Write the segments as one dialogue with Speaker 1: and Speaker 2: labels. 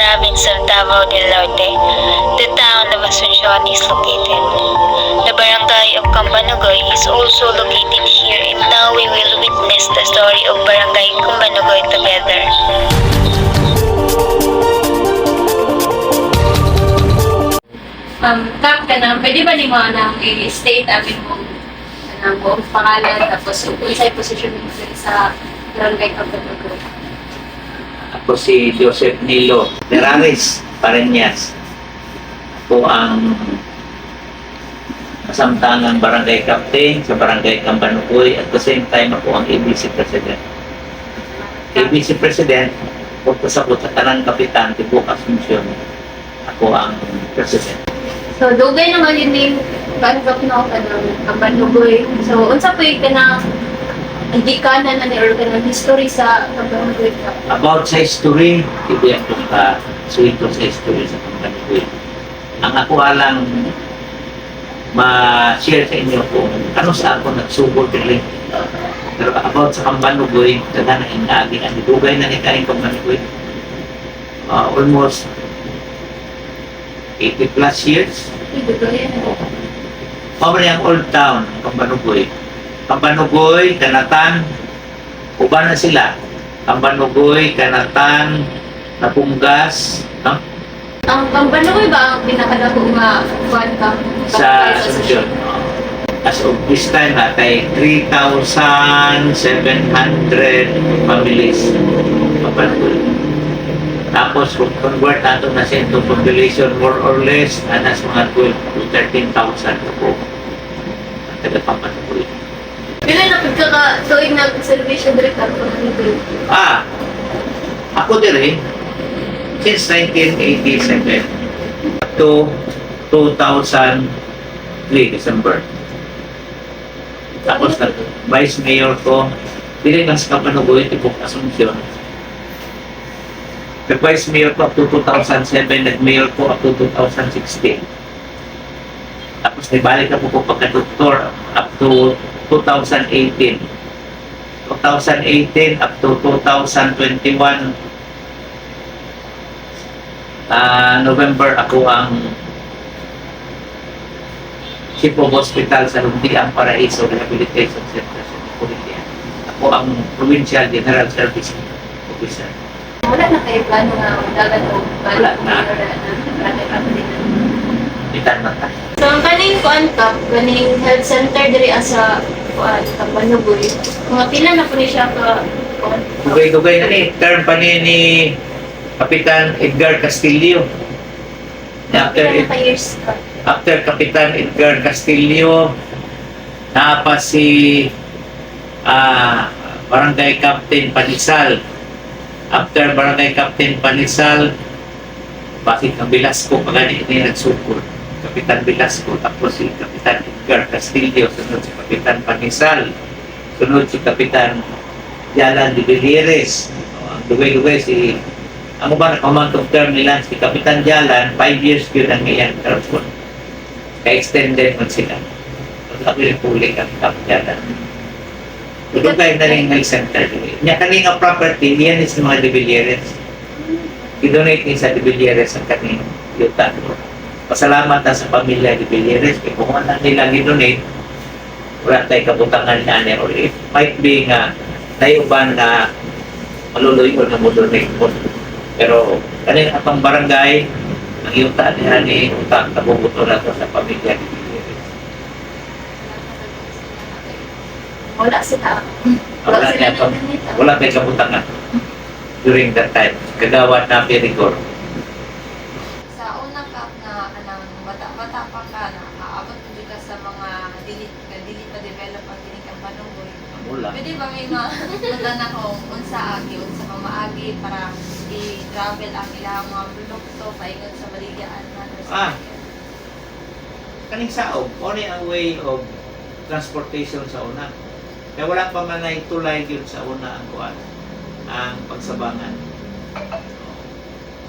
Speaker 1: province of Davao del Norte, the town of Asuncion is located. The barangay of Cambanugoy is also located here, and now we will witness the story of Barangay Cambanugoy together.
Speaker 2: Kap ka na, pwede ba ni mo na i-state amin mo ang buong pangalan tapos kung sa'yo posisyon mo sa barangay Cambanugoy?
Speaker 3: Ako si Joseph Nilo Terraris Pareñas. Ako ang kasamtangang barangay captain sa barangay Cambanugoy. At the same time, ako ang ABC President. ABC President, o sa tanang kapitan, Tibok Asuncion. Ako ang President.
Speaker 2: So, dugay naman yun yung barangay no, Cambanugoy. So, unsa po yung kanang hindi ka na or kanang history sa Cambanugoy?
Speaker 3: About sa history, ibigay ko ka suwito sa history sa Cambanugoy. Ang ako alang ma-share sa inyo kung ano sa ako nagsugod rin. Pero about sa Cambanugoy, kada na inaging ang dugay na nitaing Cambanugoy. Almost 80 plus years. Pabali ang old town, Cambanugoy. Cambanugoy, Kanatan, uba na sila. Cambanugoy, Kanatan, Napunggas, no?
Speaker 2: Ang Cambanugoy ba ang pinakadako nga kuwan ka?
Speaker 3: Sa Asuncion. As of this time, natay 3,700 families. Cambanugoy. Tapos, kung convert nato na sa into population, more or less, anas mga 12 to 13,000 po. Ang taga-Cambanugoy.
Speaker 2: Pila na pagkakatuig nag-servisyo director ko ng
Speaker 3: Ako din since 1987 to 2003, December. Tapos vice mayor ko, dili lang sa Cambanugoy, Tibok Asuncion. Vice mayor ko up to 2007, nag-mayor ko up to 2016. Tapos nibalik na po pagka-doktor up to 2018. 2018 up to 2021 November ako ang Chief of Hospital sa Lundiang Paraiso Rehabilitation Center sa Pulitia. Ako ang Provincial General Service Officer.
Speaker 2: Wala na kayo plano nga dagat o
Speaker 3: Wala na. Itan na tayo.
Speaker 2: So, ang kaning kuan ka, kaning health center diri sa Cambanugoy, mga pila na po ni siya ka kuan?
Speaker 3: Dugay-dugay na ni. Term pa ni Kapitan Edgar Castillo.
Speaker 2: Pila na ka years ka?
Speaker 3: After Kapitan Edgar Castillo, napa si Barangay Captain Panisal. After Barangay Captain Panisal, bakit ang Velasco pagani ini nagsukod. Kapitan Velasco, tapos si Kapitan Edgar Castillo, sunod si Kapitan Panisal, sunod si Kapitan Jalan de Vilieres. Ang dugay-dugay si ang uban command of term nila si Kapitan Jalan, 5 years yun ang iyan term. Ka-extended mo sila. Pagkakili puli ang Kapitan Jalan. Dugay na rin ng center. Nya kaninga property, yan is mga de Vilieres. I-donate ni sa de Vilieres ang kaninga yuta. Pasalamat na sa pamilya de Vilieres. Kung ano nila i-donate, wala tayo kabutangan na niya. Or it might be nga naiuban na maluloy ko na mo donate po. Pero kanina pang barangay, ang yuta niya ni utang kabubuto na to sa pamilya de Vilieres.
Speaker 2: Wala sila.
Speaker 3: Wala tayo kabutangan during that time. Kagawad na perigor.
Speaker 4: Sa unang kap na anang bata pa ka na aabot mo ka sa mga dili pa develop ang dining Cambanugoy.
Speaker 3: Wala.
Speaker 4: Pwede ba may mga na kung unsa unsa mamaagi para i-travel ang ilang mga produkto paingon sa Baligaan na
Speaker 3: Kaning saog, only ang way of transportation sa una. Kaya wala pa man ay tulay yun sa una ang kuwan, ang pagsabangan.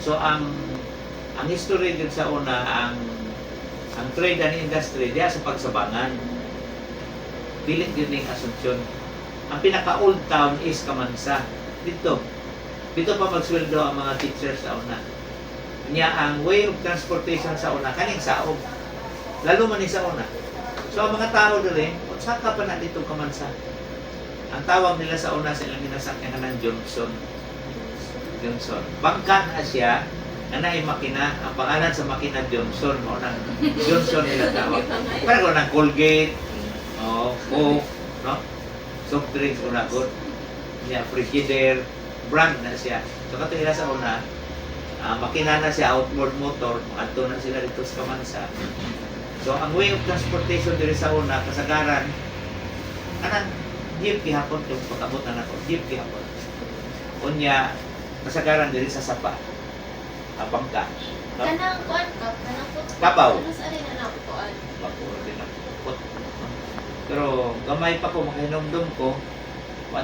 Speaker 3: So ang history din sa una, ang trade and industry diya sa pagsabangan. Dili din ning Asuncion. Ang pinaka-old town is Kamansa. Dito pa magsweldo ang mga teachers sa una. niya ang way of transportation sa una kaning saog. Lalo man ni sa una. So ang mga tao dili, unsa ka pa na dito kamansa? Ang tawag nila sa una sa ilang ginasakyan ng Johnson. Johnson. Bangka na siya, anay makina, ang pangalan sa makina Johnson, mo nang Johnson nila tawag. Pero nang Colgate, Coke, no? Soft drinks una good. Niya Frigidaire, brand na siya. So kato nila sa una, makina na siya, outboard motor, adto na sila dito sa kamansa. So ang way of transportation diri sa una, kasagaran, anang jeep gihapon yung pag-abot na nako, jeep gihapon. Unya, kasagaran diri sa sapa, bangka. No?
Speaker 2: Kanang kuan ka, kanang food.
Speaker 3: Kapaw.
Speaker 2: Ano sa alin na kuan?
Speaker 3: Bako din ang put. Pero gamay pa ko, makahinomdom ko,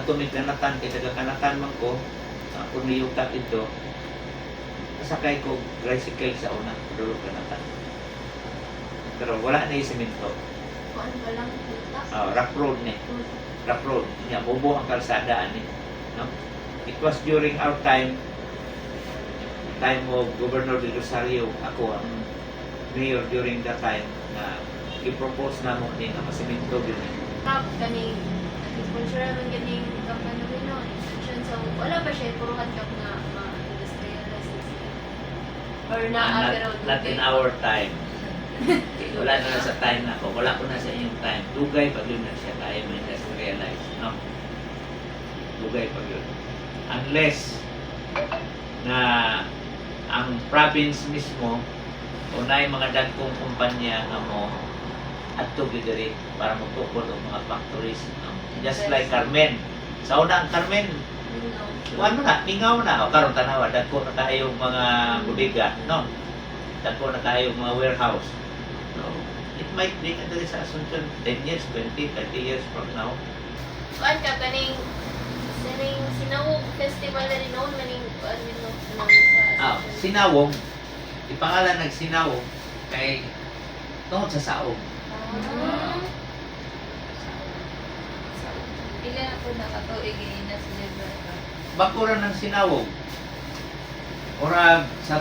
Speaker 3: tumig kanatan, kaya taga-kanatan man ko, kung niyuta ito, nasakay ko tricycle sa una, dulog kanatan. Pero wala na yung semento.
Speaker 2: Kuan ba lang puta?
Speaker 3: Rock road ni. Rock road. Niya, bubo ang kalsada ani. No? It was during our time of Governor de Rosario. Ako ang mayor during that time na i-propose na mo ni na masemento yun.
Speaker 2: Kap kaning sponsor man ganing kapan no. So wala ba siya puro kap nga ma-industrialize or na pero
Speaker 3: Not in our time. Wala na sa time na ako. Wala ko na sa inyong time. Dugay pag yun na siya kaya ma-industrialize. No? Dugay pag yun. Unless na ang province mismo o na yung mga dagkong kumpanya na mo at tubigari para magtukod ang mga factories. No? Just like Carmen. Sa una ang Carmen, ano na, mingaw na. O karon tanawa, dagko na kayong mga bodega. No? Dagko na kayong mga warehouse. So, it might be na sa Asuncion 10 years, 20, 30 years from now.
Speaker 2: kuan ka kaning Sinawog festival na rin noon maning kuan nino sa
Speaker 3: Sinawog. Ipangalan ng Sinawog kay tungod sa saog.
Speaker 4: Pila na po nakatuig na celebrate.
Speaker 3: Bakuran ng Sinawog. Ora sa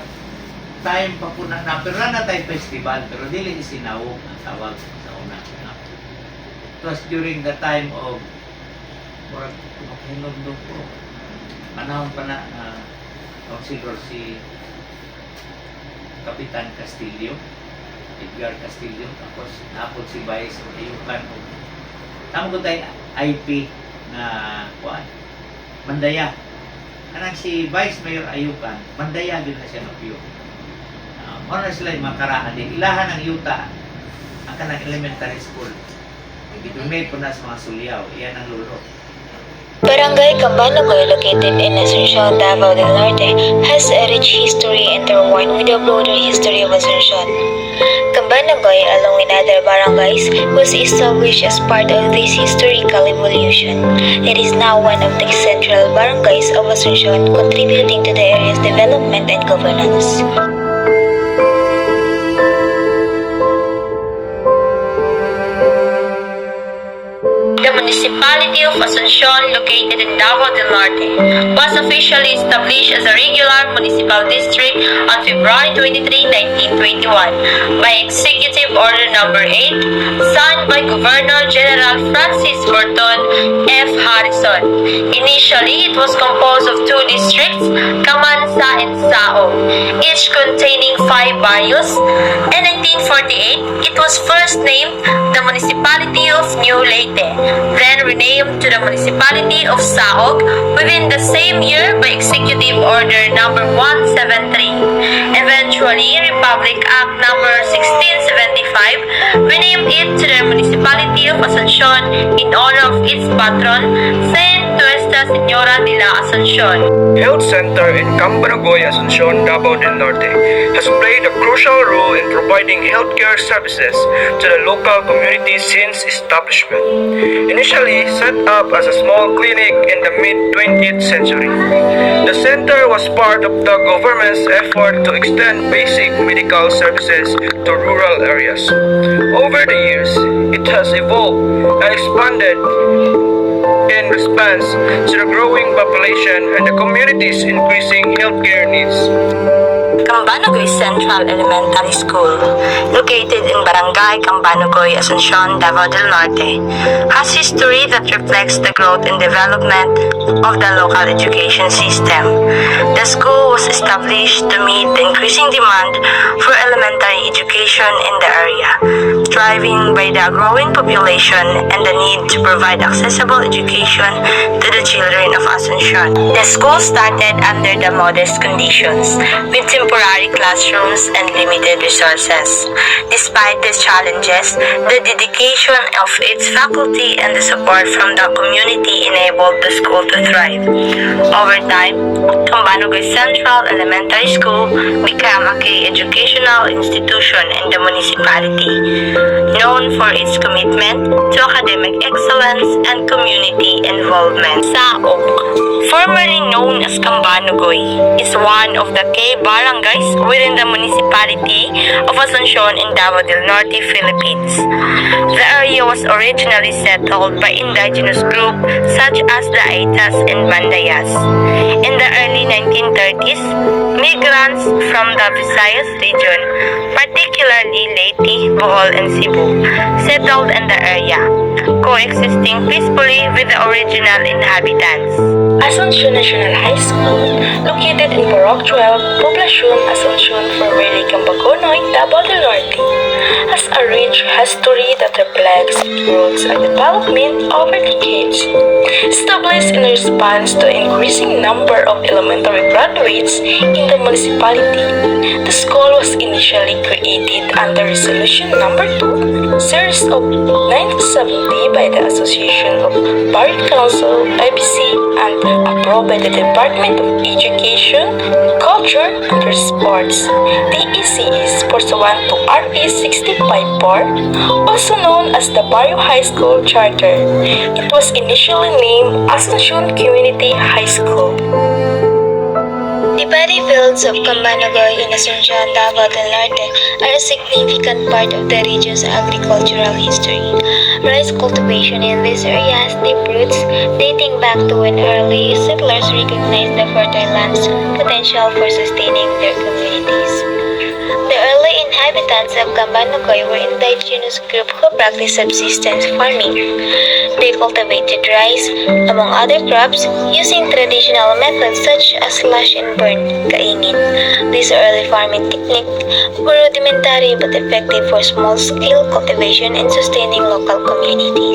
Speaker 3: time pa po na pero na tayo festival pero dili ni Sinawog ang tawag sa una. It was during the time of ora kumakinom ko. Panahon pa na Councilor si Kapitan Castillo, Edgar Castillo, tapos napod si Vice Ayukan. Tama ko tayo IP na kuan Mandaya. Kanang si Vice Mayor Ayukan, Mandaya din na siya ng Pio. Muna sila yung makaraan din. Ilahan ng yuta ang kanang elementary school. Ibigay po na sa mga sulyaw. Iyan ang lulo.
Speaker 1: Barangay Cambanogoy, located in Asuncion, Davao del Norte, has a rich history intertwined with the broader history of Asuncion. Cambanogoy, along with other barangays, was established as part of this historical evolution. It is now one of the central barangays of Asuncion, contributing to the area's development and governance. The municipality of Asuncion, located in Davao del Norte, was officially established as a regular municipal district on February 23, 1921 by Executive Order No. 8, signed by Governor General Francis Burton F. Harrison. Initially, it was composed of two districts, Camansa and Sao, each containing 5 barrios. In 1948, it was first named the Municipality of New Leyte, then renamed to the Municipality of Saog within the same year by Executive Order No. 173. Eventually, Republic Act No. 1675 renamed it to the Municipality of Asuncion in honor of its patron, Saint Nuestra Señora de la Asuncion.
Speaker 5: Health Center in Cambanogoy, Asuncion, Davao del Norte has played a crucial role in providing healthcare services to the local community since establishment. Initially set up as a small clinic in the mid-20th century, the center was part of the government's effort to extend basic medical services to rural areas. Over the years, it has evolved and expanded in response to the growing population and the community's increasing healthcare needs.
Speaker 6: Cambanogoy Central Elementary School, located in Barangay Cambanogoy, Asuncion, Davao del Norte, has history that reflects the growth and development of the local education system. The school was established to meet the increasing demand for elementary education in the area, driven by the growing population and the need to provide accessible education to the children of Asuncion. The school started under the modest conditions, with temporary classrooms and limited resources. Despite these challenges, the dedication of its faculty and the support from the community enabled the school to thrive. Over time, Cambanogoy Central Elementary School became a key educational institution in the municipality, known for its commitment to academic excellence and community involvement. Saok, formerly known as Cambanogoy, is one of the key barangays within the municipality of Asuncion in Davao del Norte, Philippines. The area was originally settled by indigenous groups such as the Aitas and Bandayas. In the early 1930s, migrants from the Visayas region, particularly Leyte, Bohol, and Cebu, settled in the area, coexisting peacefully with the original inhabitants. Asuncion National High School, located in Purok 12, Poblacion, Asuncion, formerly Cambaconoy, Davao del Norte, has a rich history that reflects growth and development over decades. Established in response to an increasing number of elementary graduates in the municipality, the school was initially created under Resolution Number 2, Series of 1970 by the Association of Barrio Council, IBC, and approved by the Department of Education, Culture, and Sports. The EC is pursuant to RA 65-4, also known as the Barrio High School Charter. It was initially named Asuncion Community High School.
Speaker 1: The paddy fields of Cambanogoy in Asuncion, Davao del Norte are a significant part of the region's agricultural history. Rice cultivation in this area has deep roots dating back to when early settlers recognized the fertile land's potential for sustaining their communities. The early inhabitants of Cambanogoy were indigenous group who practiced subsistence farming. They cultivated rice, among other crops, using traditional methods such as slash and burn, kaingin. These early farming techniques were rudimentary but effective for small-scale cultivation and sustaining local communities.